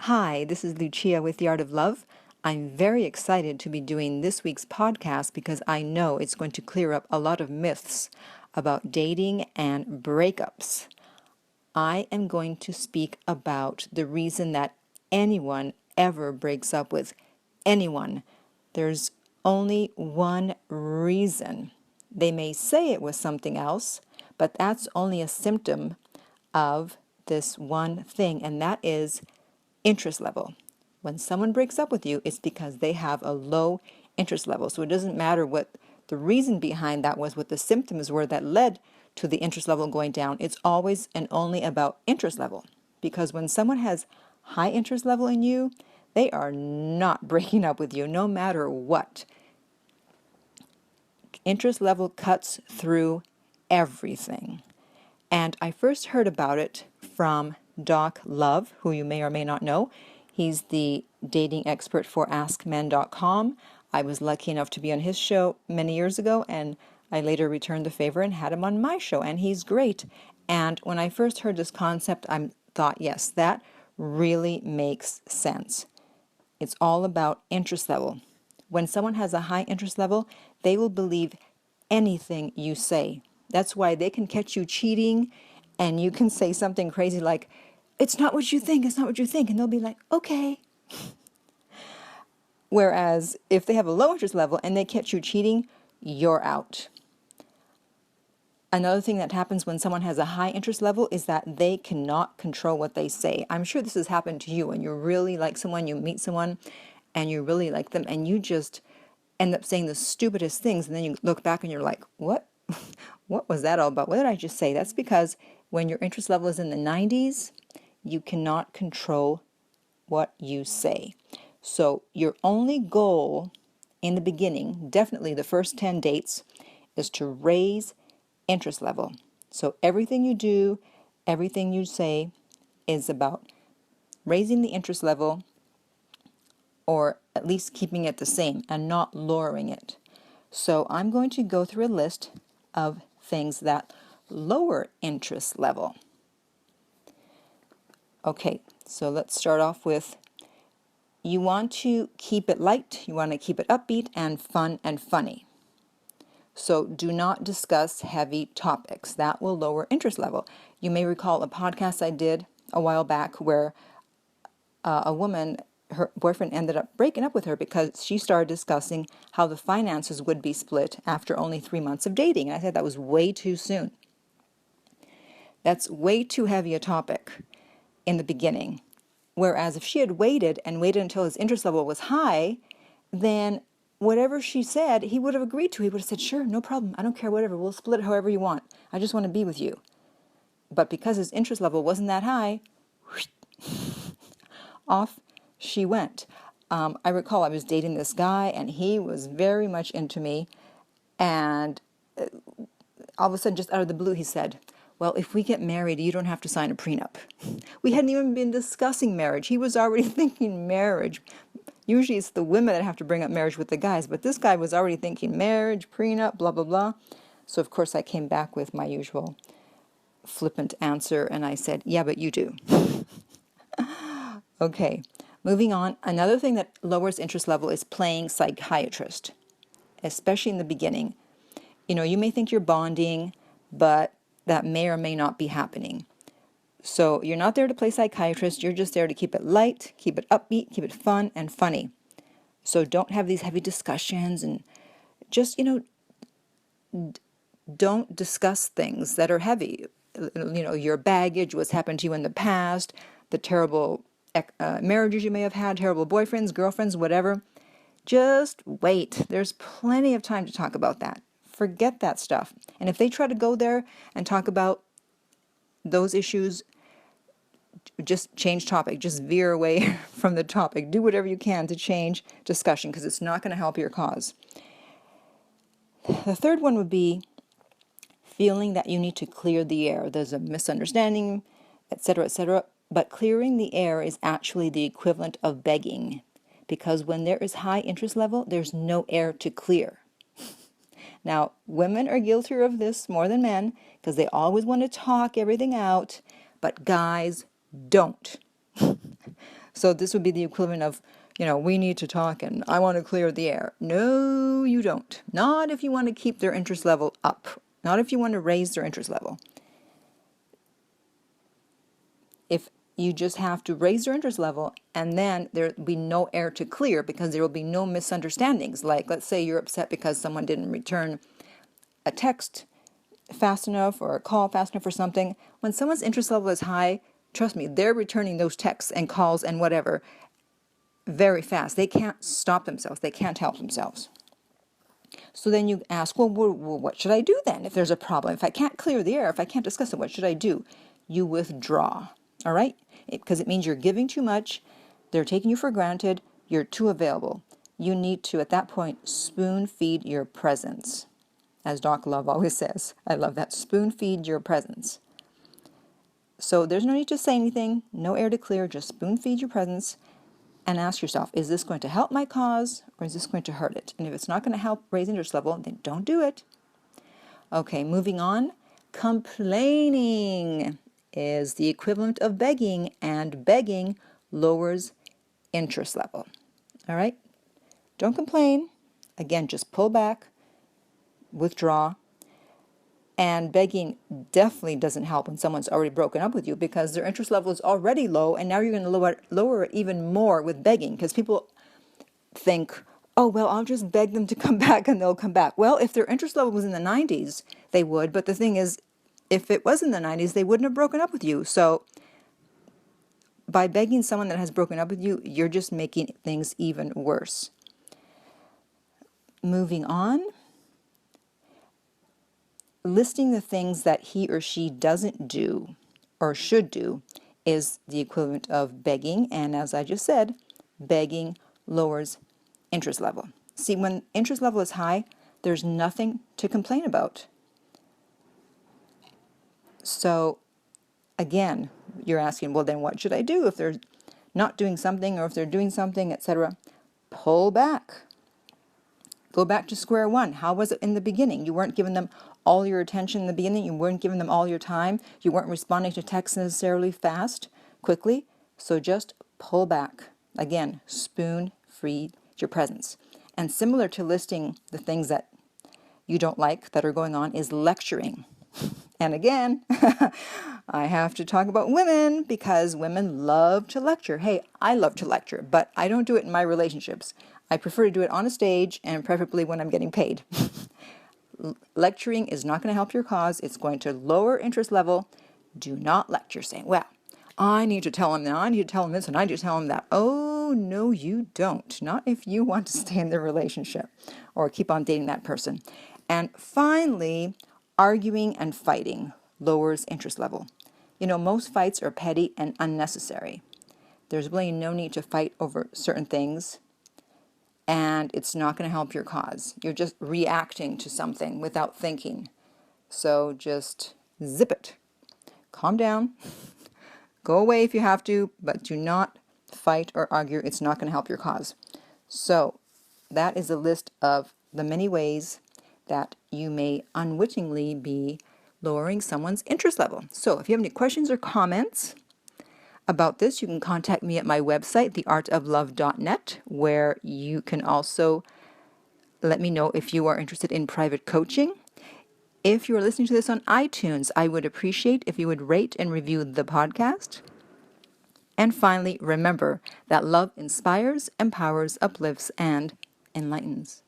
Hi, this is Lucia with The Art of Love. I'm very excited to be doing this week's podcast because I know it's going to clear up a lot of myths about dating and breakups. I am going to speak about the reason that anyone ever breaks up with anyone. There's only one reason. They may say it was something else, but that's only a symptom of this one thing, and that is interest level. When someone breaks up with you, it's because they have a low interest level. So it doesn't matter what the reason behind that was, what the symptoms were that led to the interest level going down. It's always and only about interest level. Because when someone has high interest level in you, they are not breaking up with you no matter what. Interest level cuts through everything. And I first heard about it from Doc Love, who you may or may not know. He's the dating expert for AskMen.com. I was lucky enough to be on his show many years ago, and I later returned the favor and had him on my show, and he's great. And when I first heard this concept, I thought, yes, that really makes sense. It's all about interest level. When someone has a high interest level, they will believe anything you say. That's why they can catch you cheating, and you can say something crazy like, it's not what you think, it's not what you think, and they'll be like, okay. Whereas if they have a low interest level and they catch you cheating, you're out. Another thing that happens when someone has a high interest level is that they cannot control what they say. I'm sure this has happened to you when you really like someone, you meet someone, and you really like them, and you just end up saying the stupidest things, and then you look back and you're like, what? What was that all about? What did I just say? That's because when your interest level is in the 90s, you cannot control what you say. So your only goal in the beginning, definitely the first 10 dates, is to raise interest level. So everything you do, everything you say is about raising the interest level, or at least keeping it the same and not lowering it. So I'm going to go through a list of things that lower interest level. Okay, so let's start off with, you want to keep it light, you want to keep it upbeat and fun and funny. So do not discuss heavy topics. That will lower interest level. You may recall a podcast I did a while back where a woman, her boyfriend ended up breaking up with her because she started discussing how the finances would be split after only 3 months of dating. And I said that was way too soon. That's way too heavy a topic in the beginning. Whereas if she had waited until his interest level was high, then whatever she said, he would have agreed to. He would have said, sure, no problem. I don't care, whatever. We'll split it however you want. I just want to be with you. But because his interest level wasn't that high, off she went. I recall I was dating this guy, and he was very much into me. And all of a sudden, just out of the blue, he said, well, if we get married, you don't have to sign a prenup. We hadn't even been discussing marriage. He was already thinking marriage. Usually it's the women that have to bring up marriage with the guys, but this guy was already thinking marriage, prenup, blah, blah, blah. So, of course, I came back with my usual flippant answer, and I said, yeah, but you do. Okay, moving on. Another thing that lowers interest level is playing psychiatrist, especially in the beginning. You know, you may think you're bonding, but that may or may not be happening. So you're not there to play psychiatrist. You're just there to keep it light, keep it upbeat, keep it fun and funny. So don't have these heavy discussions, and just, don't discuss things that are heavy. Your baggage, what's happened to you in the past, the terrible marriages you may have had, terrible boyfriends, girlfriends, whatever. Just wait. There's plenty of time to talk about that. Forget that stuff. And if they try to go there and talk about those issues, just change topic. Just veer away from the topic. Do whatever you can to change discussion, because it's not going to help your cause. The third one would be feeling that you need to clear the air. There's a misunderstanding, etc., etc. But clearing the air is actually the equivalent of begging, because when there is high interest level, there's no air to clear. Now, women are guiltier of this more than men because they always want to talk everything out, but guys don't. So this would be the equivalent of, we need to talk and I want to clear the air. No, you don't. Not if you want to keep their interest level up. Not if you want to raise their interest level. If you just have to raise their interest level and then there will be no air to clear because there will be no misunderstandings. Like, let's say you're upset because someone didn't return a text fast enough or a call fast enough or something. When someone's interest level is high, trust me, they're returning those texts and calls and whatever very fast. They can't stop themselves. They can't help themselves. So then you ask, well, what should I do then if there's a problem? If I can't clear the air, if I can't discuss it, what should I do? You withdraw, all right? Because it means you're giving too much, they're taking you for granted, you're too available. You need to, at that point, spoon feed your presence. As Doc Love always says, I love that, spoon feed your presence. So there's no need to say anything, no air to clear, just spoon feed your presence and ask yourself, is this going to help my cause or is this going to hurt it? And if it's not going to help raise interest level, then don't do it. Okay, moving on. Complaining is the equivalent of begging, and begging lowers interest level. All right? Don't complain. Again, just pull back, withdraw. And begging definitely doesn't help when someone's already broken up with you because their interest level is already low, and now you're going to lower it even more with begging because people think, oh, well, I'll just beg them to come back and they'll come back. Well, if their interest level was in the 90s, they would. But the thing is, if it was in the 90s, they wouldn't have broken up with you. So by begging someone that has broken up with you, you're just making things even worse. Moving on. Listing the things that he or she doesn't do or should do is the equivalent of begging. And as I just said, begging lowers interest level. See, when interest level is high, there's nothing to complain about. So again, you're asking, well, then what should I do if they're not doing something or if they're doing something, etc.? Pull back. Go back to square one. How was it in the beginning? You weren't giving them all your attention in the beginning. You weren't giving them all your time. You weren't responding to texts necessarily fast, quickly. So just pull back. Again, spoon feed your presence. And similar to listing the things that you don't like that are going on is lecturing. And again, I have to talk about women because women love to lecture. Hey, I love to lecture, but I don't do it in my relationships. I prefer to do it on a stage and preferably when I'm getting paid. Lecturing is not going to help your cause. It's going to lower interest level. Do not lecture saying, well, I need to tell him now, I need to tell him this, and I need to tell him that. Oh, no, you don't. Not if you want to stay in the relationship or keep on dating that person. And finally, arguing and fighting lowers interest level. Most fights are petty and unnecessary. There's really no need to fight over certain things, and it's not going to help your cause. You're just reacting to something without thinking. So just zip it. Calm down. Go away if you have to, but do not fight or argue. It's not going to help your cause. So that is a list of the many ways that you may unwittingly be lowering someone's interest level. So if you have any questions or comments about this, you can contact me at my website, theartoflove.net, where you can also let me know if you are interested in private coaching. If you are listening to this on iTunes, I would appreciate if you would rate and review the podcast. And finally, remember that love inspires, empowers, uplifts, and enlightens.